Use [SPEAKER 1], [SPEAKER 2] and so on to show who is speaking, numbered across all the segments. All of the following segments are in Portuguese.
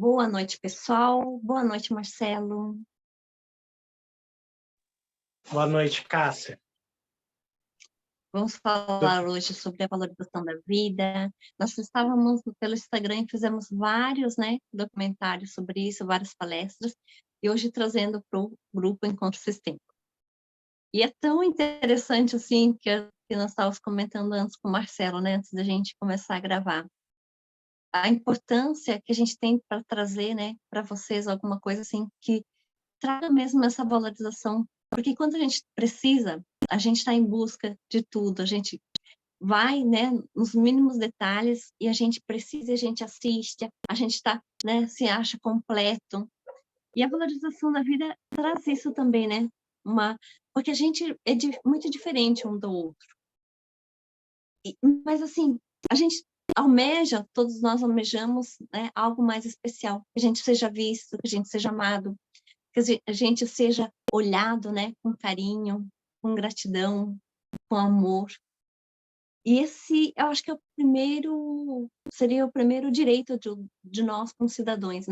[SPEAKER 1] Boa noite, pessoal. Boa noite, Marcelo.
[SPEAKER 2] Boa noite, Cássia.
[SPEAKER 1] Vamos falar hoje sobre a valorização da vida. Nós estávamos pelo Instagram e fizemos vários, documentários sobre isso, várias palestras, e hoje trazendo para o grupo Encontro Sistêmico. E é tão interessante, assim, que nós estávamos comentando antes com o Marcelo, antes da gente começar a gravar. A importância que a gente tem para trazer, para vocês alguma coisa assim que traga mesmo essa valorização, porque quando a gente precisa, a gente está em busca de tudo, a gente vai, nos mínimos detalhes e a gente precisa, a gente assiste, a gente está, se acha completo. E a valorização da vida traz isso também, porque a gente é muito diferente um do outro. Mas assim, a gente almeja, todos nós almejamos, algo mais especial, que a gente seja visto, que a gente seja amado, que a gente seja olhado, com carinho, com gratidão, com amor. E esse, eu acho que seria o primeiro direito de nós como cidadãos,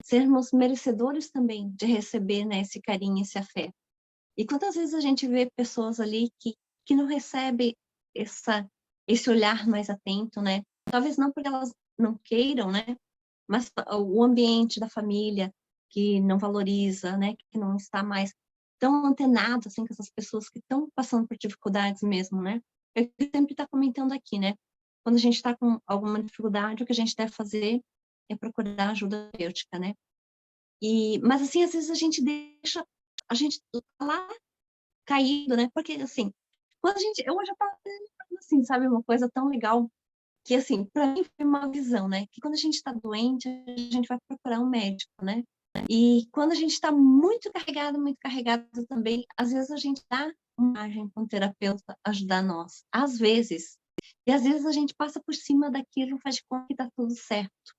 [SPEAKER 1] sermos merecedores também de receber, esse carinho, esse afeto. E quantas vezes a gente vê pessoas ali que não recebem esse olhar mais atento, Talvez não porque elas não queiram, mas o ambiente da família que não valoriza, que não está mais tão antenado assim com essas pessoas que estão passando por dificuldades mesmo, Eu sempre estou comentando aqui, quando a gente está com alguma dificuldade, o que a gente deve fazer é procurar ajuda terapêutica, mas assim, às vezes a gente deixa a gente lá caído, porque assim, quando a gente, eu hoje estava assim, sabe, uma coisa tão legal que assim, para mim foi uma visão, que quando a gente está doente, a gente vai procurar um médico, E quando a gente está muito carregado também, às vezes a gente dá margem para um terapeuta ajudar nós, às vezes. E às vezes a gente passa por cima daquilo, faz de conta que está tudo certo,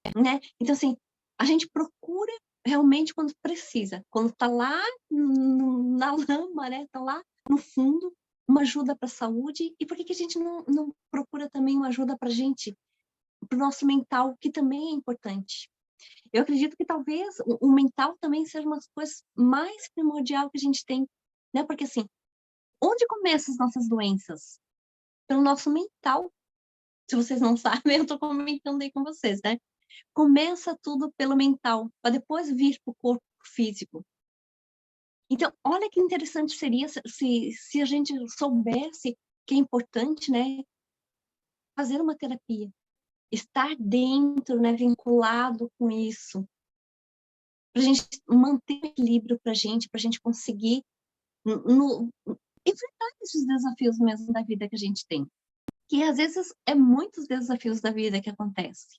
[SPEAKER 1] Então assim, a gente procura realmente quando precisa, quando está lá na lama, está lá no fundo, uma ajuda para a saúde. E por que a gente não procura também uma ajuda para a gente, para o nosso mental, que também é importante? Eu acredito que talvez o mental também seja uma das coisas mais primordial que a gente tem, Porque assim, onde começam as nossas doenças? Pelo nosso mental. Se vocês não sabem, eu estou comentando aí com vocês, Começa tudo pelo mental, para depois vir para o corpo físico. Então, olha que interessante seria se a gente soubesse que é importante, fazer uma terapia, estar dentro, vinculado com isso, para a gente manter o equilíbrio para a gente conseguir enfrentar esses desafios mesmo da vida que a gente tem, que às vezes é muitos desafios da vida que acontecem.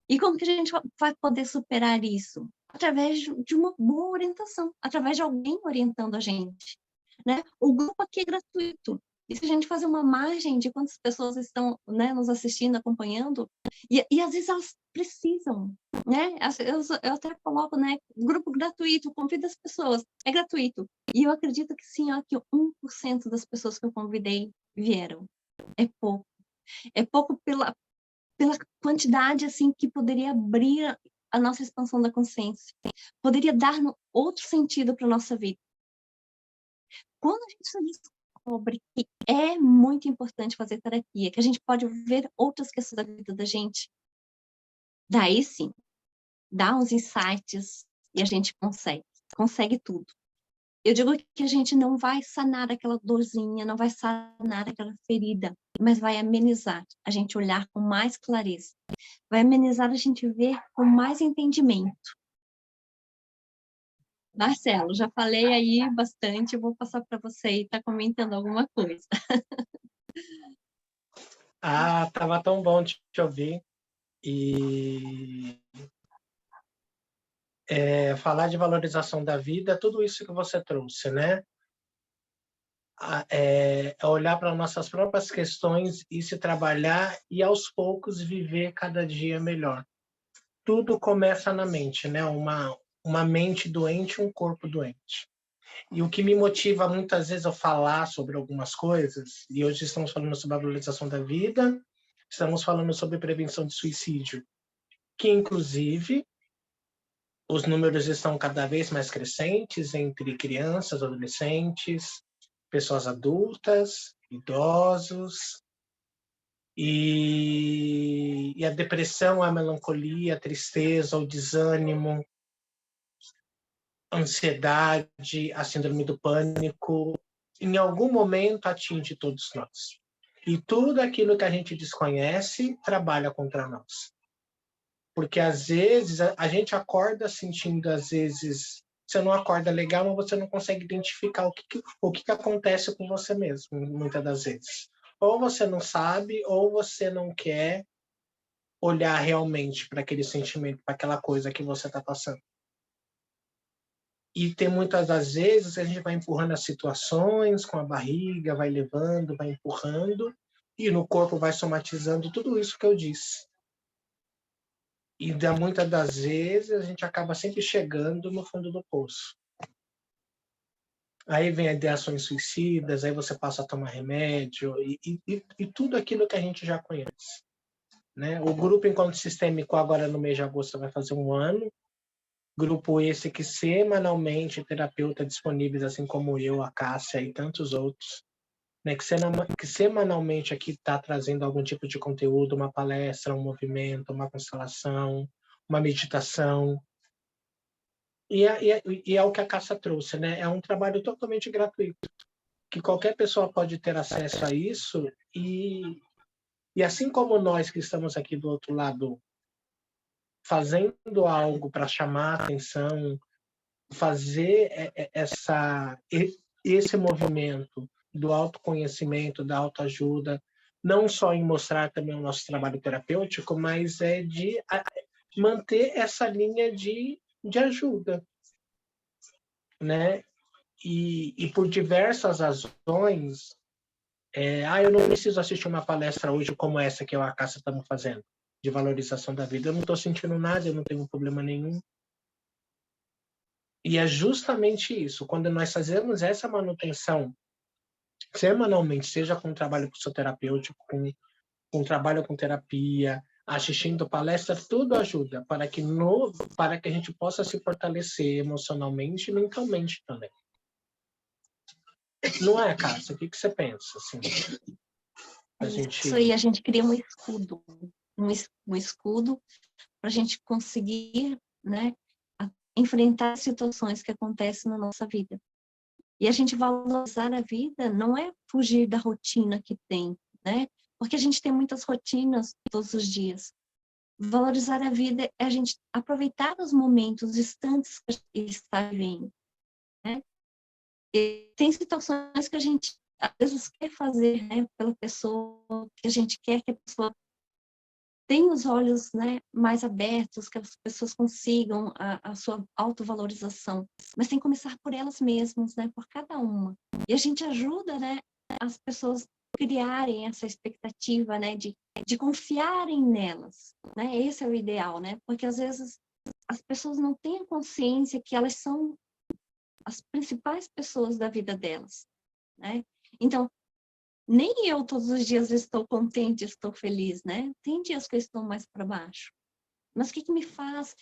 [SPEAKER 1] E como que a gente vai poder superar isso? Através de uma boa orientação, através de alguém orientando a gente, O grupo aqui é gratuito. E se a gente fazer uma margem de quantas pessoas estão, nos assistindo, acompanhando, e às vezes elas precisam, Eu até coloco, grupo gratuito, convido as pessoas, é gratuito. E eu acredito que sim, ó, que 1% das pessoas que eu convidei vieram. É pouco. É pouco pela quantidade, assim, que poderia abrir a nossa expansão da consciência. Poderia dar outro sentido para a nossa vida. Quando a gente se descobre que é muito importante fazer terapia, que a gente pode ver outras questões da vida da gente, daí sim, dá uns insights e a gente consegue tudo. Eu digo que a gente não vai sanar aquela dorzinha, não vai sanar aquela ferida, mas vai amenizar, a gente olhar com mais clareza. Vai amenizar a gente ver com mais entendimento. Marcelo, já falei aí bastante, eu vou passar para você e tá comentando alguma coisa.
[SPEAKER 2] Tava tão bom te ouvir. E falar de valorização da vida, tudo isso que você trouxe, É olhar para nossas próprias questões e se trabalhar e, aos poucos, viver cada dia melhor. Tudo começa na mente, uma mente doente, um corpo doente. E o que me motiva muitas vezes a falar sobre algumas coisas, e hoje estamos falando sobre a valorização da vida, estamos falando sobre prevenção de suicídio, que inclusive Os números estão cada vez mais crescentes entre crianças, adolescentes, pessoas adultas, idosos, e a depressão, a melancolia, a tristeza, o desânimo, a ansiedade, a síndrome do pânico, em algum momento atinge todos nós. E tudo aquilo que a gente desconhece trabalha contra nós. Porque às vezes a gente acorda sentindo, às vezes, você não acorda legal, mas você não consegue identificar o que acontece com você mesmo, muitas das vezes. Ou você não sabe, ou você não quer olhar realmente para aquele sentimento, para aquela coisa que você está passando. E tem muitas das vezes a gente vai empurrando as situações com a barriga, vai levando, vai empurrando, e no corpo vai somatizando tudo isso que eu disse. E muitas das vezes a gente acaba sempre chegando no fundo do poço. Aí vem ideações suicidas, aí você passa a tomar remédio, e tudo aquilo que a gente já conhece. Né? O grupo Encontro Sistêmico agora no mês de agosto vai fazer 1 ano. Grupo esse que semanalmente terapeutas disponíveis, assim como eu, a Cássia e tantos outros, né, que semanalmente aqui está trazendo algum tipo de conteúdo, uma palestra, um movimento, uma constelação, uma meditação. E é o que a Cássia trouxe, né? É um trabalho totalmente gratuito, que qualquer pessoa pode ter acesso a isso, e assim como nós que estamos aqui do outro lado fazendo algo para chamar a atenção, fazer esse movimento do autoconhecimento, da autoajuda, não só em mostrar também o nosso trabalho terapêutico, mas é de manter essa linha de ajuda, né? E por diversas razões, eu não preciso assistir uma palestra hoje como essa que eu e a Cássia estamos fazendo, de valorização da vida. Eu não estou sentindo nada, eu não tenho problema nenhum. E é justamente isso, quando nós fazemos essa manutenção semanalmente, seja com trabalho psicoterapêutico, com trabalho com terapia, assistindo palestras, tudo ajuda para que a gente possa se fortalecer emocionalmente e mentalmente também. Não é, Cássia? O que você pensa? Assim,
[SPEAKER 1] Isso aí, a gente cria um escudo, um escudo para a gente conseguir, né, enfrentar situações que acontecem na nossa vida. E a gente valorizar a vida não é fugir da rotina que tem, né? Porque a gente tem muitas rotinas todos os dias. Valorizar a vida é a gente aproveitar os momentos, os instantes que a gente está vivendo, né? E tem situações que a gente às vezes quer fazer, né, pela pessoa, que a gente quer que a pessoa tenha os olhos, né, mais abertos, que as pessoas consigam a sua autovalorização, mas tem que começar por elas mesmas, né, por cada uma. E a gente ajuda, né, as pessoas criarem essa expectativa, né, de confiarem nelas, né, esse é o ideal, né, porque às vezes as pessoas não têm a consciência que elas são as principais pessoas da vida delas, né? Então, nem eu todos os dias estou contente, estou feliz, né? Tem dias que eu estou mais para baixo. Mas o que me faz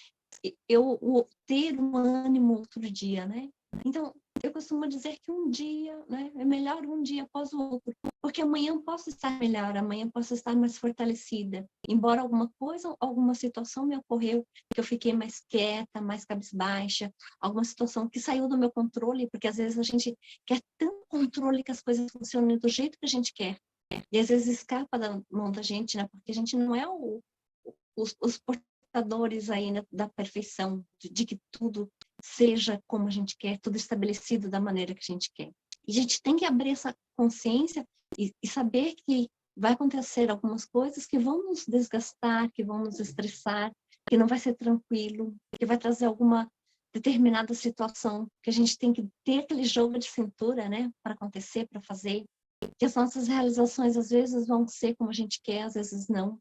[SPEAKER 1] eu ter um ânimo outro dia, né? Então, eu costumo dizer que um dia, né, é melhor um dia após o outro, porque amanhã eu posso estar melhor, amanhã eu posso estar mais fortalecida. Embora alguma coisa, alguma situação me ocorreu, que eu fiquei mais quieta, mais cabisbaixa, alguma situação que saiu do meu controle, porque às vezes a gente quer tanto controle que as coisas funcionem do jeito que a gente quer. E às vezes escapa da mão da gente, né? Porque a gente não é os portadores ainda da perfeição, de que tudo seja como a gente quer, tudo estabelecido da maneira que a gente quer. E a gente tem que abrir essa consciência e saber que vai acontecer algumas coisas que vão nos desgastar, que vão nos estressar, que não vai ser tranquilo, que vai trazer alguma determinada situação, que a gente tem que ter aquele jogo de cintura, né, para acontecer, para fazer, que as nossas realizações às vezes vão ser como a gente quer, às vezes não.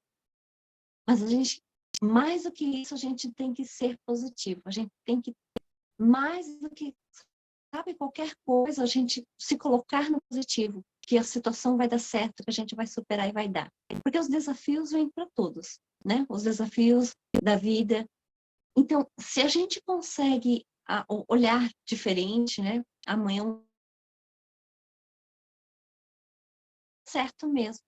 [SPEAKER 1] Mas a gente, mais do que isso, a gente tem que ser positivo, a gente tem que, mais do que, sabe, qualquer coisa, a gente se colocar no positivo, que a situação vai dar certo, que a gente vai superar e vai dar. Porque os desafios vêm para todos, né? Os desafios da vida, Então, se a gente consegue olhar diferente, né? Amanhã certo mesmo,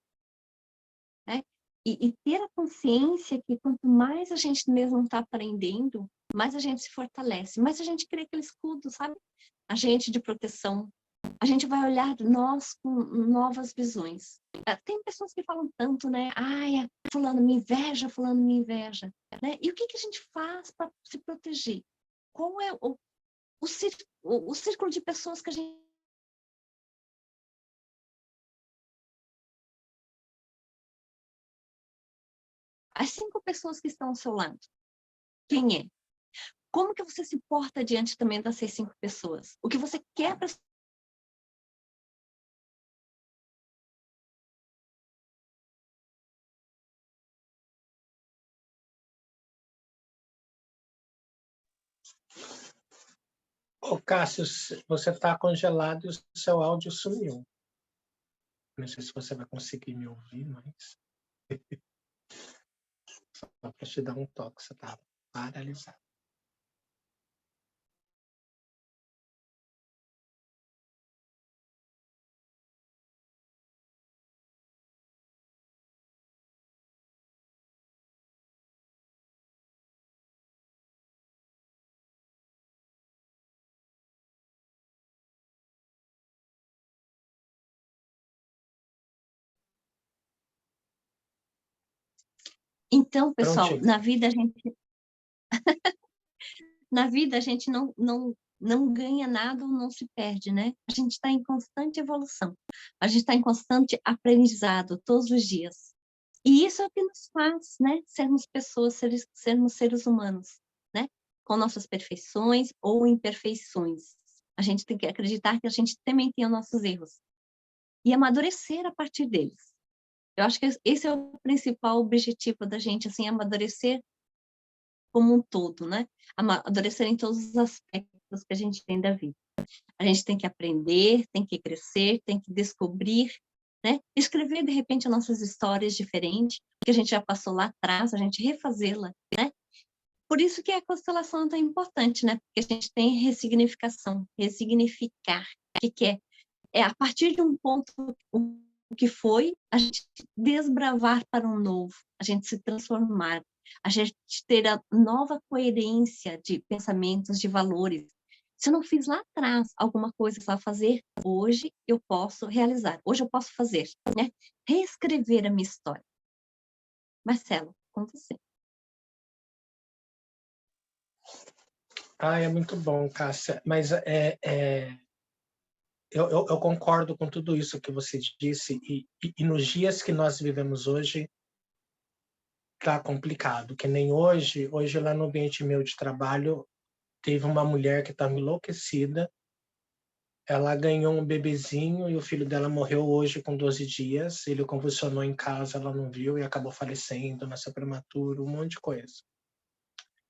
[SPEAKER 1] né? E ter a consciência que quanto mais a gente mesmo está aprendendo, mais a gente se fortalece, mais a gente cria aquele escudo, sabe? A gente de proteção. A gente vai olhar nós com novas visões. Tem pessoas que falam tanto, né? Ai, fulano me inveja, fulano me inveja. Né? E o que a gente faz para se proteger? Qual é o círculo de pessoas que a gente... As 5 pessoas que estão ao seu lado, quem é? Como que você se porta diante também dessas 5 pessoas? O que você quer para...
[SPEAKER 2] Ô, Cássio, você está congelado e o seu áudio sumiu. Não sei se você vai conseguir me ouvir, mas... Só para te dar um toque, você está paralisado.
[SPEAKER 1] Então, pessoal,
[SPEAKER 2] Prontinho.
[SPEAKER 1] na vida a gente não ganha nada ou não se perde, né? A gente está em constante evolução. A gente está em constante aprendizado todos os dias. E isso é o que nos faz, né? Sermos pessoas, sermos seres humanos, né? Com nossas perfeições ou imperfeições. A gente tem que acreditar que a gente também tem os nossos erros. E amadurecer a partir deles. Eu acho que esse é o principal objetivo da gente, assim, amadurecer como um todo, né? Amadurecer em todos os aspectos que a gente tem da vida. A gente tem que aprender, tem que crescer, tem que descobrir, né? Escrever, de repente, as nossas histórias diferentes, que a gente já passou lá atrás, a gente refazê-la, né? Por isso que a constelação é tão importante, né? Porque a gente tem ressignificação, ressignificar. O que é? É a partir de um ponto, o que foi, a gente desbravar para um novo, a gente se transformar, a gente ter a nova coerência de pensamentos, de valores. Se eu não fiz lá atrás alguma coisa para fazer, hoje eu posso realizar, hoje eu posso fazer, né? Reescrever a minha história. Marcelo, com você.
[SPEAKER 2] É muito bom, Cássia. Mas eu concordo com tudo isso que você disse. E nos dias que nós vivemos hoje, tá complicado. Que nem hoje lá no ambiente meu de trabalho, teve uma mulher que estava enlouquecida. Ela ganhou um bebezinho e o filho dela morreu hoje com 12 dias. Ele convulsionou em casa, ela não viu e acabou falecendo, nasceu prematuro, um monte de coisa.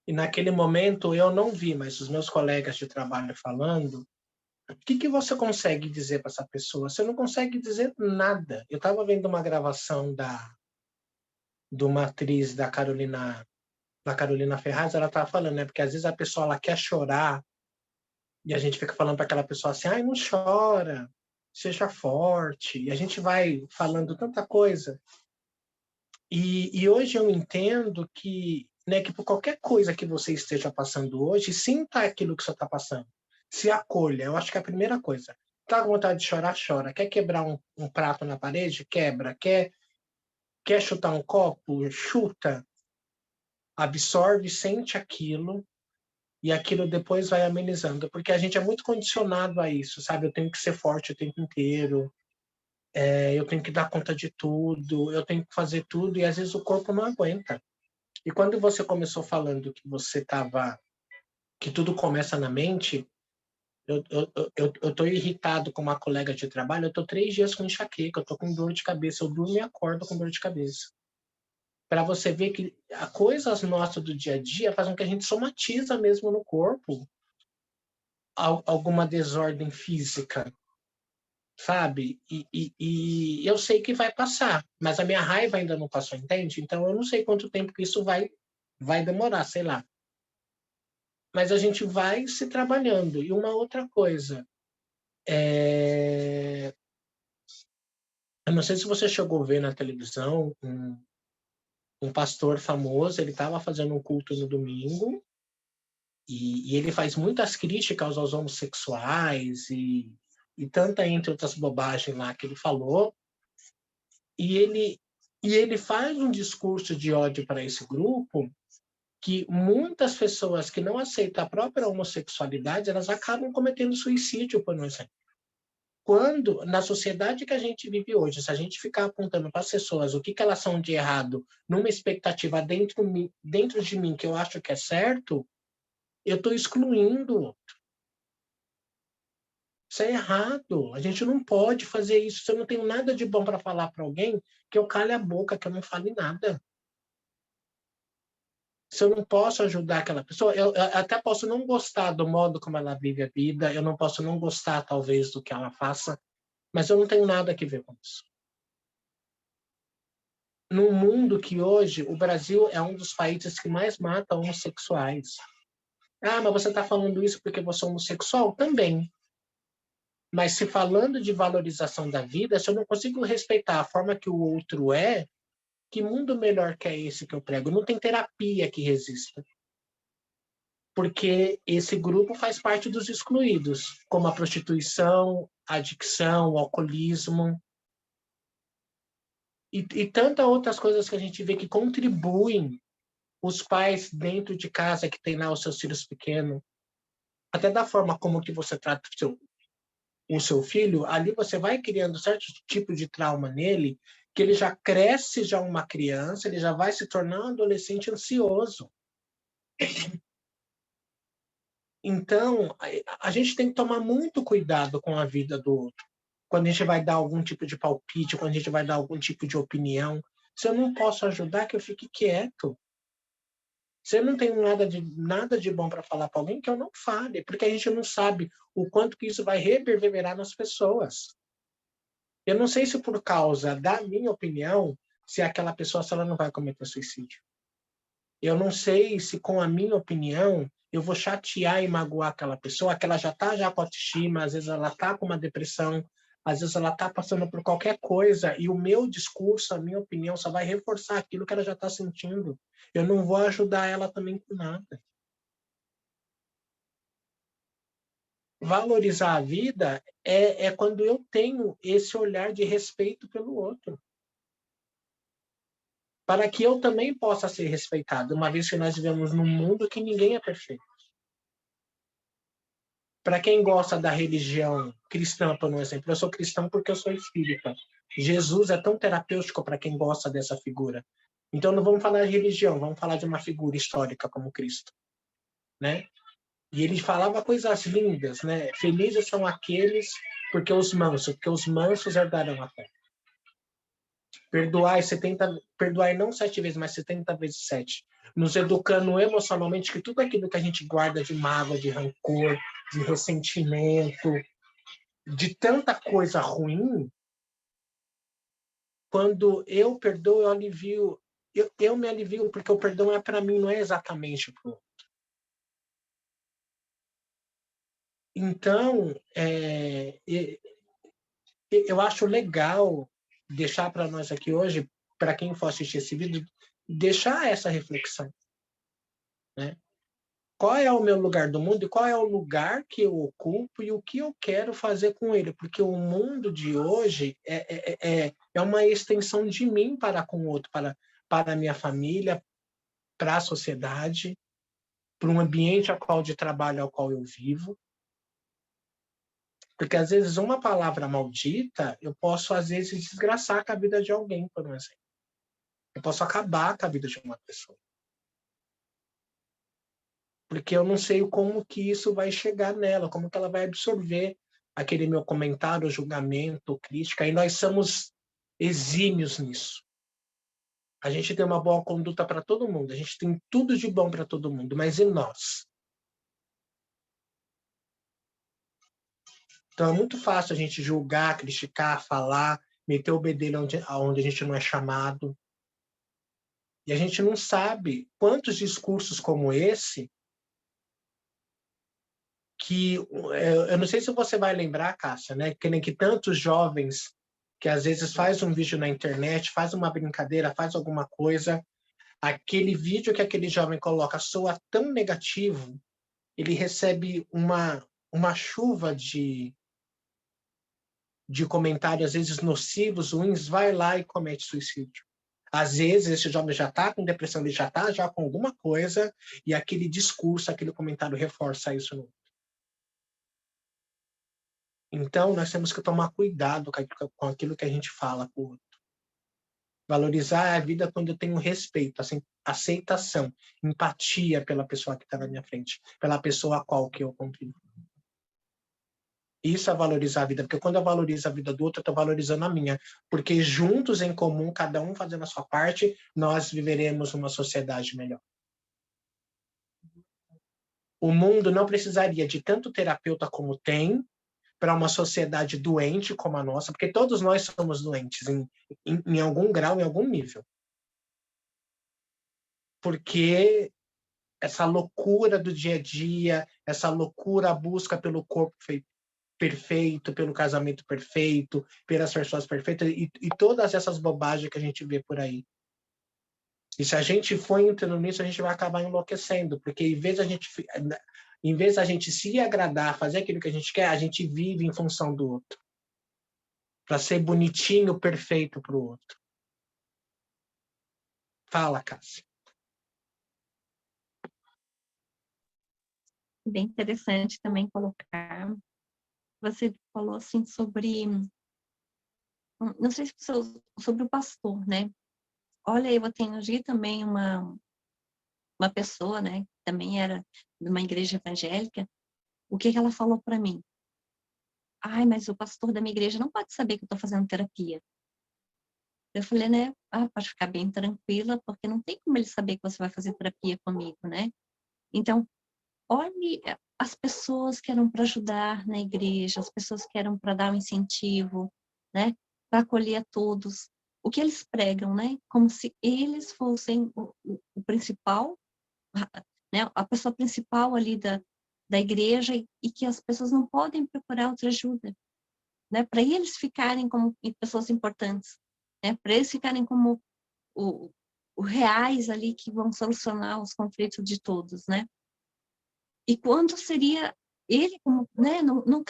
[SPEAKER 2] E naquele momento eu não vi, mas os meus colegas de trabalho falando, o que você consegue dizer para essa pessoa? Você não consegue dizer nada. Eu estava vendo uma gravação de uma atriz da Carolina Ferraz, ela estava falando, né? Porque às vezes a pessoa ela quer chorar e a gente fica falando para aquela pessoa assim, ai, não chora, seja forte. E a gente vai falando tanta coisa. E hoje eu entendo que, né, que por qualquer coisa que você esteja passando hoje, sinta aquilo que você está passando. Se acolha. Eu acho que é a primeira coisa. Tá com vontade de chorar, chora. Quer quebrar um prato na parede? Quebra. Quer chutar um copo? Chuta. Absorve, sente aquilo e aquilo depois vai amenizando. Porque a gente é muito condicionado a isso, sabe? Eu tenho que ser forte o tempo inteiro. Eu tenho que dar conta de tudo. Eu tenho que fazer tudo. E às vezes o corpo não aguenta. E quando você começou falando que que tudo começa na mente, eu tô irritado com uma colega de trabalho, eu tô 3 dias com enxaqueca, eu tô com dor de cabeça, eu durmo e acordo com dor de cabeça. Para você ver que as coisas nossas do dia a dia fazem com que a gente somatiza mesmo no corpo alguma desordem física, sabe? E eu sei que vai passar, mas a minha raiva ainda não passou, entende? Então eu não sei quanto tempo que isso vai demorar, sei lá. mas a gente vai se trabalhando. E uma outra coisa, eu não sei se você chegou a ver na televisão um pastor famoso, ele estava fazendo um culto no domingo, e ele faz muitas críticas aos homossexuais e tanta entre outras bobagens lá que ele falou, e ele faz um discurso de ódio para esse grupo que muitas pessoas que não aceitam a própria homossexualidade, elas acabam cometendo suicídio, por exemplo. Quando, na sociedade que a gente vive hoje, se a gente ficar apontando para as pessoas o que elas são de errado, numa expectativa dentro de mim que eu acho que é certo, eu estou excluindo. Isso é errado. A gente não pode fazer isso. Se eu não tenho nada de bom para falar para alguém, que eu cale a boca, que eu não fale nada. Se eu não posso ajudar aquela pessoa, eu até posso não gostar do modo como ela vive a vida, eu não posso não gostar, talvez, do que ela faça, mas eu não tenho nada a ver com isso. Num mundo que hoje o Brasil é um dos países que mais mata homossexuais. Ah, mas você está falando isso porque você é homossexual? Também. Mas se falando de valorização da vida, se eu não consigo respeitar a forma que o outro é, que mundo melhor que é esse que eu prego? Não tem terapia que resista. Porque esse grupo faz parte dos excluídos, como a prostituição, a adicção, o alcoolismo e tantas outras coisas que a gente vê que contribuem os pais dentro de casa que tem lá os seus filhos pequenos, até da forma como que você trata o seu filho, ali você vai criando certo tipo de trauma nele, que ele já cresce já uma criança, ele já vai se tornar um adolescente ansioso. Então, a gente tem que tomar muito cuidado com a vida do outro. Quando a gente vai dar algum tipo de palpite, quando a gente vai dar algum tipo de opinião, se eu não posso ajudar, que eu fique quieto. Se eu não tenho nada de bom para falar para alguém, que eu não fale, porque a gente não sabe o quanto que isso vai reverberar nas pessoas. Eu não sei se por causa da minha opinião, se aquela pessoa se ela não vai cometer suicídio. Eu não sei se com a minha opinião eu vou chatear e magoar aquela pessoa, que ela já está já com autoestima, às vezes ela está com uma depressão, às vezes ela está passando por qualquer coisa, e o meu discurso, a minha opinião, só vai reforçar aquilo que ela já está sentindo. Eu não vou ajudar ela também com nada. Valorizar a vida é quando eu tenho esse olhar de respeito pelo outro, para que eu também possa ser respeitado, uma vez que nós vivemos num mundo que ninguém é perfeito. Para quem gosta da religião cristã, por exemplo, eu sou cristão porque eu sou espírita. Jesus é tão terapêutico para quem gosta dessa figura. Então não vamos falar de religião, vamos falar de uma figura histórica como Cristo, né? E ele falava coisas lindas, né? Felizes são aqueles porque os mansos herdarão a terra. Perdoai não 7 vezes, mas 70 vezes 7. Nos educando emocionalmente que tudo aquilo que a gente guarda de mágoa, de rancor, de ressentimento, de tanta coisa ruim, quando eu perdoo, eu alivio, eu me alivio, porque o perdão é para mim, não é exatamente para o outro. Então, eu acho legal deixar para nós aqui hoje, para quem for assistir esse vídeo, deixar essa reflexão, né? Qual é o meu lugar do mundo e qual é o lugar que eu ocupo e o que eu quero fazer com ele, porque o mundo de hoje é uma extensão de mim para com o outro, para a minha família, para a sociedade, para um ambiente ao qual de trabalho ao qual eu vivo. Porque às vezes uma palavra maldita, eu posso às vezes desgraçar com a vida de alguém, por exemplo. Eu posso acabar com a vida de uma pessoa. Porque eu não sei como que isso vai chegar nela, como que ela vai absorver aquele meu comentário, julgamento, crítica, e nós somos exímios nisso. A gente tem uma boa conduta para todo mundo, a gente tem tudo de bom para todo mundo, mas e nós? Então é muito fácil a gente julgar, criticar, falar, meter o bedelho onde a gente não é chamado. E a gente não sabe quantos discursos como esse que eu não sei se você vai lembrar, Cássia, né? Que nem que tantos jovens que às vezes faz um vídeo na internet, faz uma brincadeira, faz alguma coisa, aquele vídeo que aquele jovem coloca soa tão negativo, ele recebe uma chuva de comentários, às vezes nocivos, ruins, vai lá e comete suicídio. Às vezes, esse jovem já está com depressão, ele já está já com alguma coisa, e aquele discurso, aquele comentário reforça isso. Então, nós temos que tomar cuidado com aquilo que a gente fala para o outro. Valorizar a vida quando eu tenho respeito, assim, aceitação, empatia pela pessoa que está na minha frente, pela pessoa a qual que eu convivo. Isso é valorizar a vida, porque quando eu valorizo a vida do outro, eu estou valorizando a minha. Porque juntos, em comum, cada um fazendo a sua parte, nós viveremos uma sociedade melhor. O mundo não precisaria de tanto terapeuta como tem para uma sociedade doente como a nossa, porque todos nós somos doentes em algum grau, em algum nível. Porque essa loucura do dia a dia, essa loucura, a busca pelo corpo perfeito, pelo casamento perfeito, pelas pessoas perfeitas e todas essas bobagens que a gente vê por aí. E se a gente for entrando nisso, a gente vai acabar enlouquecendo, porque em vez da gente se agradar, fazer aquilo que a gente quer, a gente vive em função do outro. Para ser bonitinho, perfeito para o outro. Fala, Cássia.
[SPEAKER 1] Bem interessante também colocar. Você falou assim sobre, não sei se sobre o pastor, né? Olha, eu atendi também uma pessoa, né? Que também era de uma igreja evangélica. O que ela falou para mim? Ai, mas o pastor da minha igreja não pode saber que eu estou fazendo terapia. Eu falei, né? Pode ficar bem tranquila, porque não tem como ele saber que você vai fazer terapia comigo, né? Então, olhe as pessoas que eram para ajudar na igreja, as pessoas que eram para dar um incentivo, né? Para acolher a todos. O que eles pregam, né? Como se eles fossem o principal, né? A pessoa principal ali da igreja e que as pessoas não podem procurar outra ajuda, né? Para eles ficarem como pessoas importantes, né? Para eles ficarem como o reais ali que vão solucionar os conflitos de todos, né? E quando seria ele, como, né? Não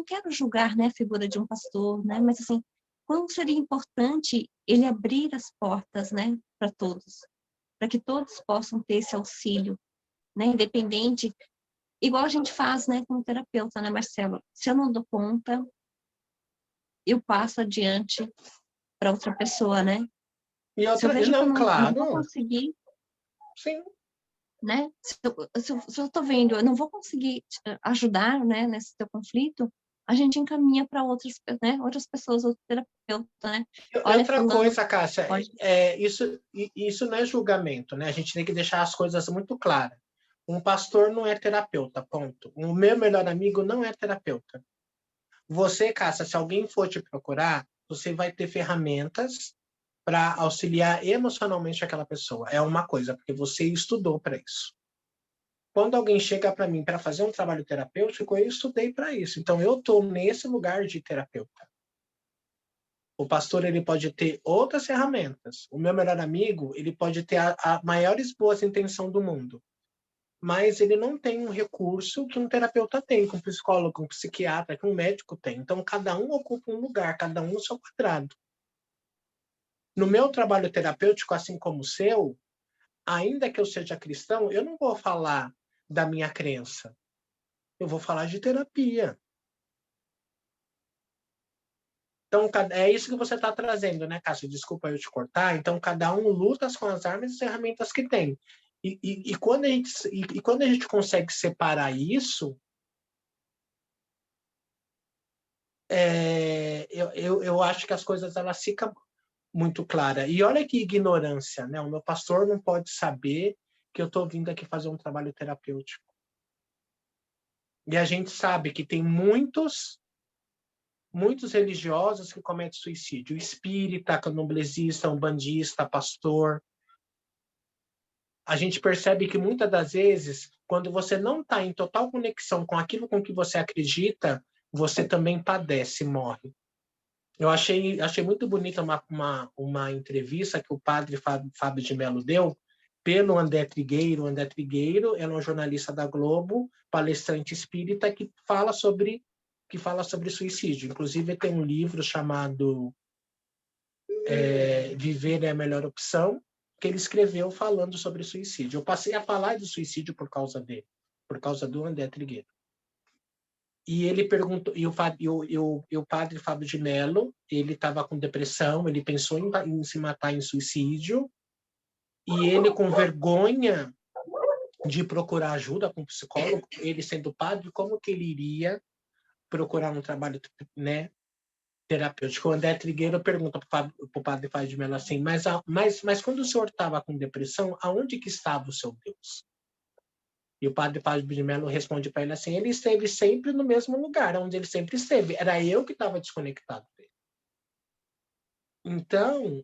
[SPEAKER 1] quero julgar, né? A figura de um pastor, né? Mas assim, quando seria importante ele abrir as portas, né? Para todos, para que todos possam ter esse auxílio, né? Independente, igual a gente faz, né? Como terapeuta, né, Marcelo? Se eu não dou conta, eu passo adiante para outra pessoa, né?
[SPEAKER 2] E
[SPEAKER 1] Se eu
[SPEAKER 2] outra,
[SPEAKER 1] vejo que eu
[SPEAKER 2] não,
[SPEAKER 1] não vou
[SPEAKER 2] claro,
[SPEAKER 1] conseguir,
[SPEAKER 2] sim.
[SPEAKER 1] né? Se eu estou vendo, eu não vou conseguir ajudar, né, nesse teu conflito, a gente encaminha para outras pessoas, outro terapeuta, né?
[SPEAKER 2] E
[SPEAKER 1] Olha,
[SPEAKER 2] outra
[SPEAKER 1] fulano,
[SPEAKER 2] coisa, Cássia,
[SPEAKER 1] pode...
[SPEAKER 2] isso não é julgamento, né? A gente tem que deixar as coisas muito claras. Um pastor não é terapeuta, ponto. O meu melhor amigo não é terapeuta. Você, Cássia, se alguém for te procurar, você vai ter ferramentas para auxiliar emocionalmente aquela pessoa. É uma coisa, porque você estudou para isso. Quando alguém chega para mim para fazer um trabalho terapêutico, eu estudei para isso. Então, eu estou nesse lugar de terapeuta. O pastor ele pode ter outras ferramentas. O meu melhor amigo ele pode ter a maiores boas intenções do mundo, mas ele não tem um recurso que um terapeuta tem, que um psicólogo, que um psiquiatra, que um médico tem. Então, cada um ocupa um lugar, cada um no seu quadrado. No meu trabalho terapêutico, assim como o seu, ainda que eu seja cristão, eu não vou falar da minha crença. Eu vou falar de terapia. Então, é isso que você está trazendo, né, Cássio? Desculpa eu te cortar. Então, cada um luta com as armas e ferramentas que tem. E quando a gente consegue separar isso, eu acho que as coisas elas ficam muito claras. E olha que ignorância, né? O meu pastor não pode saber que eu estou vindo aqui fazer um trabalho terapêutico. E a gente sabe que tem muitos religiosos que cometem suicídio. Espírita, candomblessista, umbandista, pastor. a gente percebe que muitas das vezes, quando você não está em total conexão com aquilo com que você acredita, você também padece, morre. Eu achei muito bonita uma entrevista que o padre Fábio de Mello deu pelo André Trigueiro. O André Trigueiro é um jornalista da Globo, palestrante espírita, que fala sobre suicídio. Inclusive, tem um livro chamado Viver é a Melhor Opção, que ele escreveu falando sobre suicídio. Eu passei a falar de suicídio por causa dele, por causa do André Trigueiro. E ele perguntou, e o padre Fábio de Mello, ele estava com depressão, ele pensou em se matar em suicídio, e ele, com vergonha de procurar ajuda com um psicólogo, ele sendo padre, como que ele iria procurar um trabalho, né, terapêutico? O André Trigueiro pergunta para o padre Fábio de Mello assim, mas quando o senhor estava com depressão, aonde que estava o seu Deus? E o padre Fábio de Mello responde para ele assim, ele esteve sempre no mesmo lugar, onde ele sempre esteve. Era eu que estava desconectado dele. Então,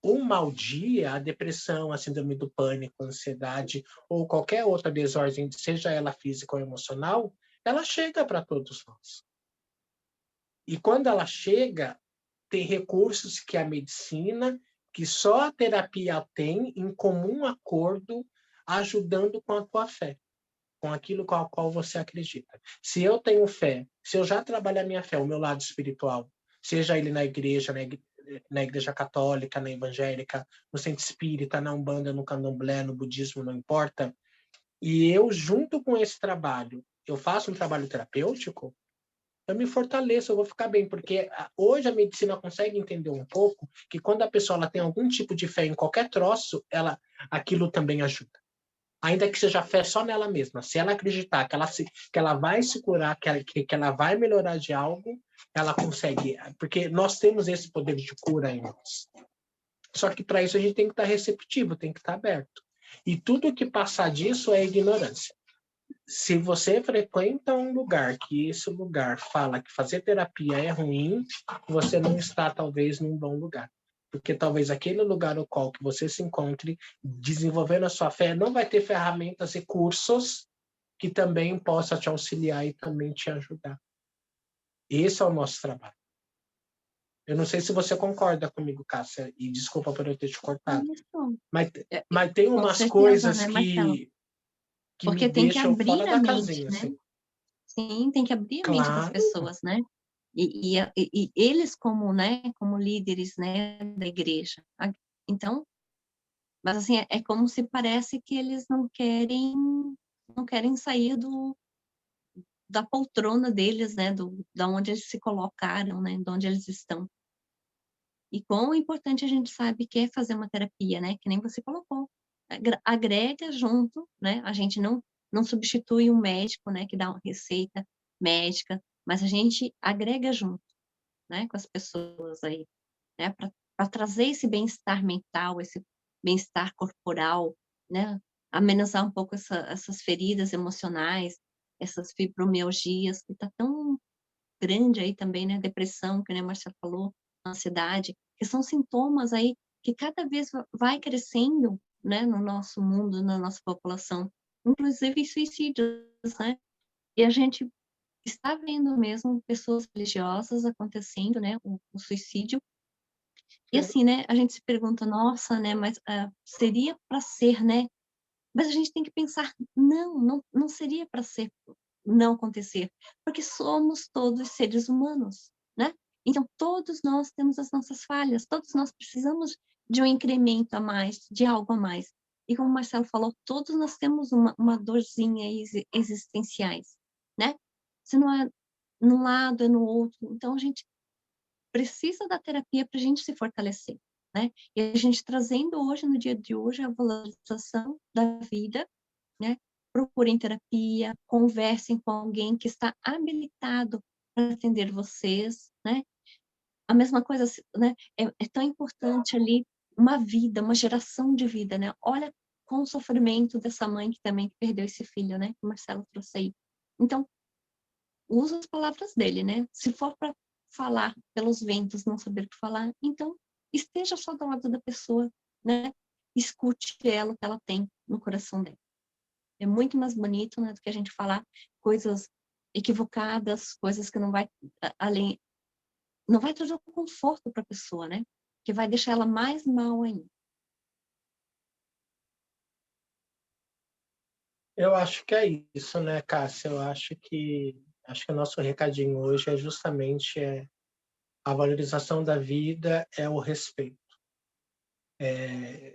[SPEAKER 2] um mau dia, a depressão, a síndrome do pânico, a ansiedade, ou qualquer outra desordem, seja ela física ou emocional, ela chega para todos nós. E quando ela chega, tem recursos que a medicina, que só a terapia tem, em comum acordo, ajudando com a tua fé, com aquilo com o qual você acredita. Se eu tenho fé, se eu já trabalho a minha fé, o meu lado espiritual, seja ele na igreja católica, na evangélica, no centro espírita, na umbanda, no candomblé, no budismo, não importa, e eu, junto com esse trabalho, eu faço um trabalho terapêutico, eu me fortaleço, eu vou ficar bem, porque hoje a medicina consegue entender um pouco que quando a pessoa ela tem algum tipo de fé em qualquer troço, aquilo também ajuda. Ainda que seja fé só nela mesma. Se ela acreditar que ela vai se curar, que ela vai melhorar de algo, ela consegue. Porque nós temos esse poder de cura em nós. Só que para isso a gente tem que estar receptivo, tem que estar aberto. E tudo que passar disso é ignorância. Se você frequenta um lugar que esse lugar fala que fazer terapia é ruim, você não está, talvez, num bom lugar. Porque talvez aquele lugar ao qual que você se encontre, desenvolvendo a sua fé, não vai ter ferramentas e cursos que também possa te auxiliar e também te ajudar. Esse é o nosso trabalho. Eu não sei se você concorda comigo, Cássia, e desculpa por eu ter te cortado.
[SPEAKER 1] Isso.
[SPEAKER 2] Mas tem
[SPEAKER 1] Com
[SPEAKER 2] umas
[SPEAKER 1] certeza,
[SPEAKER 2] coisas
[SPEAKER 1] né, Marcelo?
[SPEAKER 2] que me
[SPEAKER 1] Porque tem que
[SPEAKER 2] deixam
[SPEAKER 1] abrir
[SPEAKER 2] fora
[SPEAKER 1] a
[SPEAKER 2] da
[SPEAKER 1] mente,
[SPEAKER 2] casinha,
[SPEAKER 1] né?
[SPEAKER 2] assim.
[SPEAKER 1] Sim, tem que abrir a mente das
[SPEAKER 2] Claro,
[SPEAKER 1] pessoas, né? E eles como, né, como líderes, né, da igreja. Então, mas assim, é como se parece que eles não querem sair da poltrona deles, né, da onde eles se colocaram, né, de onde eles estão. E quão importante a gente sabe que é fazer uma terapia, né, que nem você colocou. Agrega junto, né, a gente não substitui um médico, né, que dá uma receita médica, mas a gente agrega junto, né, com as pessoas aí, né, para trazer esse bem-estar mental, esse bem-estar corporal, né, amenizar um pouco essas feridas emocionais, essas fibromialgias que tá tão grande aí também, né, depressão, que nem a Marcia falou, ansiedade, que são sintomas aí que cada vez vai crescendo, né, no nosso mundo, na nossa população, inclusive suicídios, né? E a gente está vendo mesmo pessoas religiosas acontecendo, né, o suicídio. E assim, né, a gente se pergunta, nossa, né, mas seria para ser, né? Mas a gente tem que pensar, não seria para ser, não acontecer, porque somos todos seres humanos, né? Então, todos nós temos as nossas falhas, todos nós precisamos de um incremento a mais, de algo a mais. E como o Marcelo falou, todos nós temos uma dorzinha existenciais, né? Se não é num lado, é no outro. Então, a gente precisa da terapia para a gente se fortalecer, né? E a gente trazendo hoje, no dia de hoje, a valorização da vida, né? Procurem terapia, conversem com alguém que está habilitado para atender vocês, né? A mesma coisa, né? É tão importante ali uma vida, uma geração de vida, né? Olha com o sofrimento dessa mãe que também perdeu esse filho, né? Que o Marcelo trouxe aí. Então, usa as palavras dele, né? Se for para falar pelos ventos, não saber o que falar, então esteja só do lado da pessoa, né? escute ela, o que ela tem no coração dela. É muito mais bonito, né, do que a gente falar coisas equivocadas, coisas que não vai além, não vai trazer um conforto para a pessoa, né? Que vai deixar ela mais mal ainda.
[SPEAKER 2] Eu acho que é isso, né, Cássia? Eu acho que o nosso recadinho hoje é justamente a valorização da vida, é o respeito.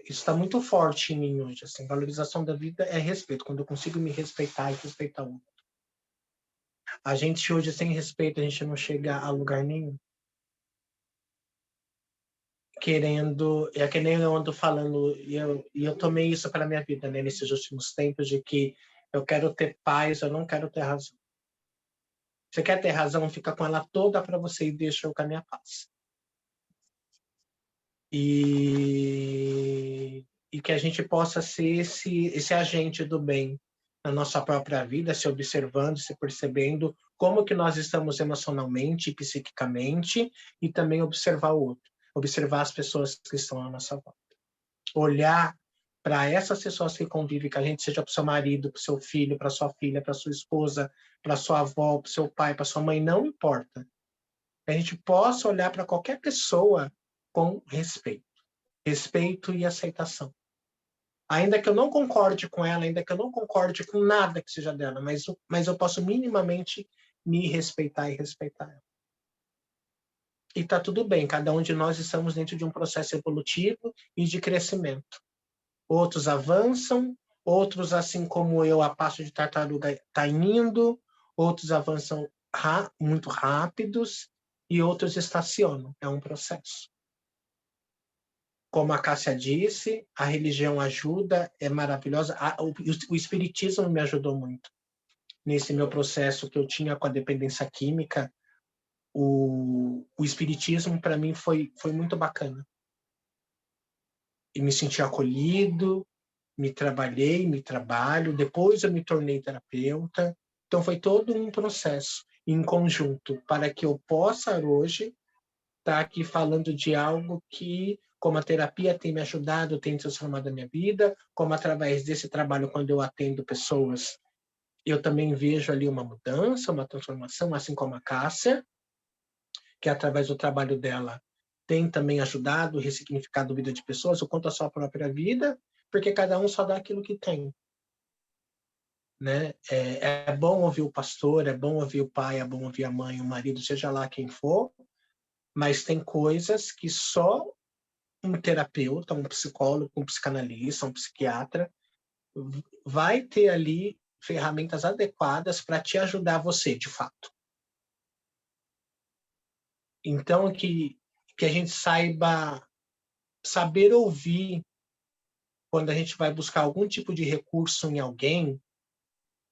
[SPEAKER 2] Isso está muito forte em mim hoje, assim, valorização da vida é respeito, quando eu consigo me respeitar e respeitar o outro. A gente hoje, sem respeito, a gente não chega a lugar nenhum. Querendo, é que nem eu ando falando, e eu tomei isso para a minha vida, né, nesses últimos tempos, de que eu quero ter paz, eu não quero ter razão. Você quer ter razão, fica com ela toda para você e deixa eu com a minha paz. E que a gente possa ser esse agente do bem na nossa própria vida, se observando, se percebendo como que nós estamos emocionalmente, psiquicamente, e também observar o outro, observar as pessoas que estão à nossa volta. Olhar para essas pessoas que convivem com a gente, seja para o seu marido, para o seu filho, para sua filha, para sua esposa, para sua avó, para o seu pai, para sua mãe, não importa. A gente possa olhar para qualquer pessoa com respeito. Respeito e aceitação. Ainda que eu não concorde com ela, ainda que eu não concorde com nada que seja dela, mas eu posso minimamente me respeitar e respeitar ela. E tá tudo bem, cada um de nós estamos dentro de um processo evolutivo e de crescimento. Outros avançam, outros, assim como eu, a passo de tartaruga tá indo, outros avançam muito rápidos e outros estacionam. É um processo. Como a Cássia disse, a religião ajuda, é maravilhosa. O espiritismo me ajudou muito. Nesse meu processo que eu tinha com a dependência química, o espiritismo para mim foi muito bacana. E me senti acolhido, me trabalhei, me trabalho, depois eu me tornei terapeuta. Então foi todo um processo em conjunto para que eu possa hoje estar aqui falando de algo que, como a terapia tem me ajudado, tem transformado a minha vida, como através desse trabalho, quando eu atendo pessoas, eu também vejo ali uma mudança, uma transformação, assim como a Cássia, que através do trabalho dela tem também ajudado, ressignificado a vida de pessoas, o quanto a sua própria vida, porque cada um só dá aquilo que tem. Né? É bom ouvir o pastor, é bom ouvir o pai, é bom ouvir a mãe, o marido, seja lá quem for, mas tem coisas que só um terapeuta, um psicólogo, um psicanalista, um psiquiatra vai ter ali ferramentas adequadas para te ajudar você, de fato. Então, que a gente saiba saber ouvir quando a gente vai buscar algum tipo de recurso em alguém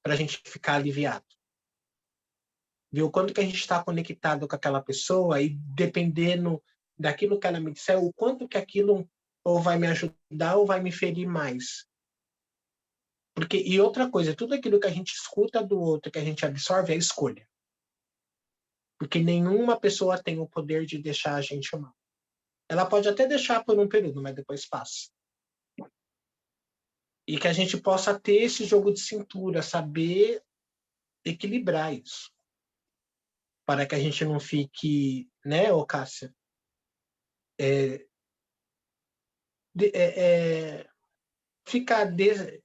[SPEAKER 2] para a gente ficar aliviado. Ver o quanto que a gente está conectado com aquela pessoa e dependendo daquilo que ela me disser, o quanto que aquilo ou vai me ajudar ou vai me ferir mais. Porque, e outra coisa, tudo aquilo que a gente escuta do outro, que a gente absorve, é escolha. Porque nenhuma pessoa tem o poder de deixar a gente mal. Ela pode até deixar por um período, mas depois passa. E que a gente possa ter esse jogo de cintura, saber equilibrar isso. Para que a gente não fique, né, ô Cássia? Ficar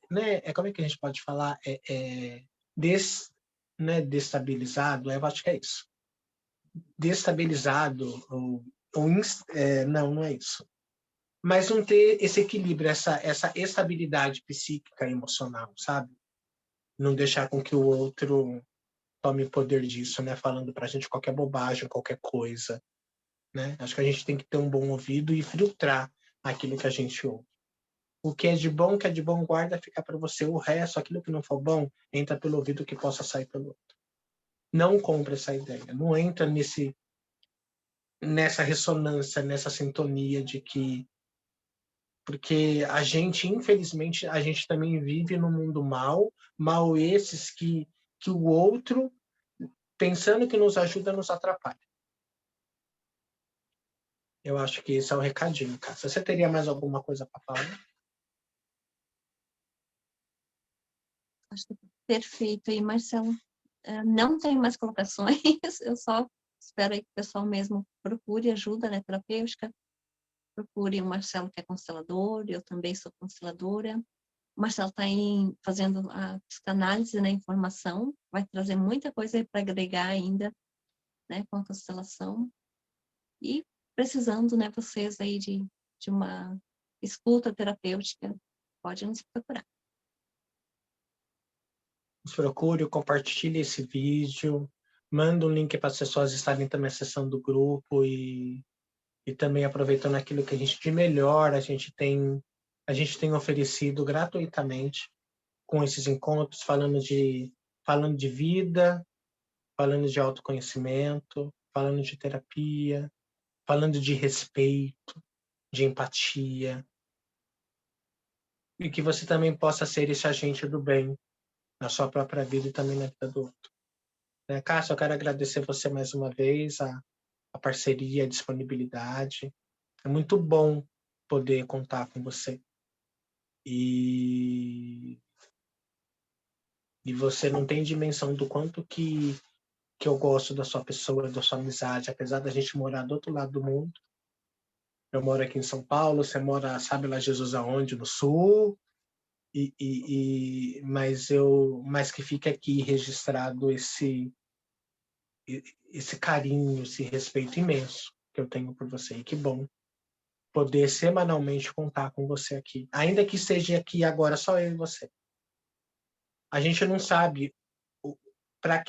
[SPEAKER 2] né, como é que a gente pode falar? Né, destabilizado, eu acho que é isso. Destabilizado, não é isso. Mas não ter esse equilíbrio, essa estabilidade psíquica e emocional, sabe? Não deixar com que o outro tome poder disso, né? Falando pra gente qualquer bobagem, qualquer coisa, né? Acho que a gente tem que ter um bom ouvido e filtrar aquilo que a gente ouve. O que é de bom, guarda, fica para você. O resto, aquilo que não for bom, entra pelo ouvido que possa sair pelo outro. Não compre essa ideia. Não entra nessa ressonância, nessa sintonia de que... Porque a gente, infelizmente, a gente também vive num mundo mal esses que o outro, pensando que nos ajuda, nos atrapalha. Eu acho que esse é o recadinho, cara. Você teria mais alguma coisa para falar?
[SPEAKER 1] Acho que perfeito. E, Marcelo, não tem mais colocações, eu só espero aí que o pessoal mesmo procure ajuda, né, terapêutica, procure o Marcelo, que é constelador, eu também sou consteladora. O Marcelo está aí fazendo a psicanálise, né, informação, vai trazer muita coisa para agregar ainda, né, com a constelação. E precisando, né, vocês aí de uma escuta terapêutica, pode nos procurar.
[SPEAKER 2] Nos procure, compartilhe esse vídeo, manda um link para as pessoas estarem também acessando do grupo e também aproveitando aquilo que a gente de melhor a gente tem oferecido gratuitamente com esses encontros, falando de vida, falando de autoconhecimento, falando de terapia, falando de respeito, de empatia, e que você também possa ser esse agente do bem na sua própria vida e também na vida do outro. Cássio, eu quero agradecer você mais uma vez, a parceria, a disponibilidade. É muito bom poder contar com você. E você não tem dimensão do quanto que eu gosto da sua pessoa, da sua amizade, apesar da gente morar do outro lado do mundo. Eu moro aqui em São Paulo, você mora, sabe lá Jesus aonde, no Sul, mas que fica aqui registrado esse carinho, esse respeito imenso que eu tenho por você. E que bom poder semanalmente contar com você aqui, ainda que esteja aqui agora só eu e você. A gente não sabe para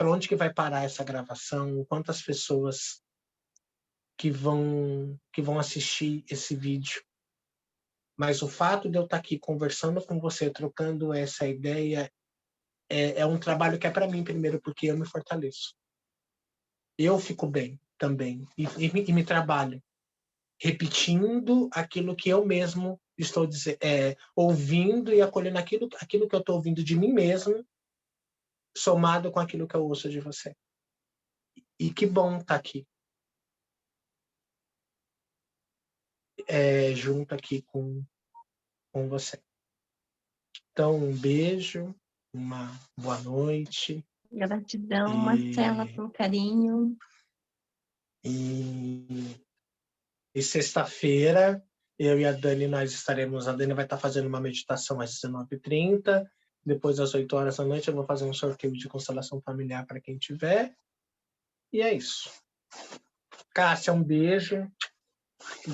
[SPEAKER 2] onde que vai parar essa gravação, quantas pessoas que vão assistir esse vídeo. Mas o fato de eu estar aqui conversando com você, trocando essa ideia, é um trabalho que é para mim primeiro, porque eu me fortaleço. Eu fico bem também e me trabalho, repetindo aquilo que eu mesmo estou ouvindo e acolhendo aquilo que eu estou ouvindo de mim mesmo, somado com aquilo que eu ouço de você. E que bom estar aqui, junto aqui com você. Então, um beijo, uma boa noite.
[SPEAKER 1] Gratidão, Marcela, pelo carinho.
[SPEAKER 2] E sexta-feira, eu e a Dani, a Dani vai estar fazendo uma meditação às 19h30, depois às 8 horas da noite eu vou fazer um sorteio de constelação familiar para quem tiver. E é isso. Cássia, um beijo.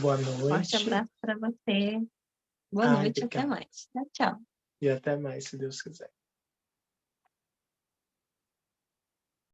[SPEAKER 2] Boa noite.
[SPEAKER 1] Forte abraço para você. Boa noite, até
[SPEAKER 2] Obrigado.
[SPEAKER 1] mais. Tchau, tchau.
[SPEAKER 2] E até mais, se Deus quiser.